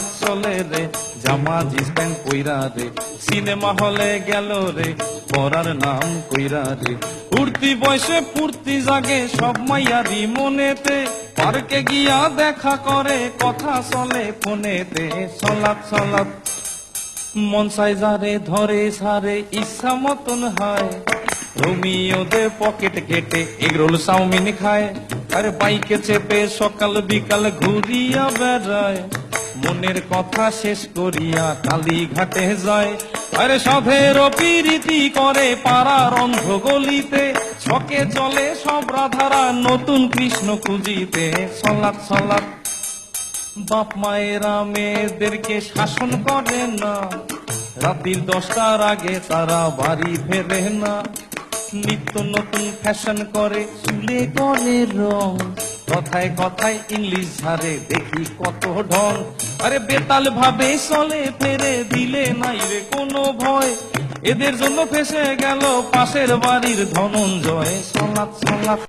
সলাৎ চলে রে, জামা জিন্স প্যান্ট পইরা রে, সিনেমা হলে গেল রে, পড়ার নাম কইরা রে। উঠতি বয়সে ফুর্তি জাগে সব মাইয়ারি মনেতে, পার্কে গিয়া দেখা করে কথা চলে ফোনেতে। সলাৎ সলাৎ মন চাই যারে ধরে সারে ইচ্ছা মতন হয়, রোমিওদের পকেট কেটে এগরোল চাউমিন খায়, আরে বাইকে চেপে সকাল বিকাল ঘুরিয়া বেড়ায়, মনের কথা শেষ করিয়া কালীঘাটে যায়। আরে সাধের পিরিতি করে পাড়ার অন্ধ গলিতে, ছকে চলে সব রাধারা নতুন কৃষ্ণ খুঁজিতে। সলাৎ সলাৎ বাপ মায়েরা মেয়েদেরকে শাসন করে না, রাত্রির 10টার আগে তারা বাড়ি ফেরে না, নিত্য নতুন ফ্যাশন করে চুলে করে রং, কথায় কথায় ইংলিশ ঝাড়ে দেখি কত ঢং। আরে বেতাল ভাবে চলে ফেরে দিলে নাই রে কোনো ভয়, এদের জন্য ফেসে গেল পাশের বাড়ির ধনঞ্জয়। সলাৎ সলাৎ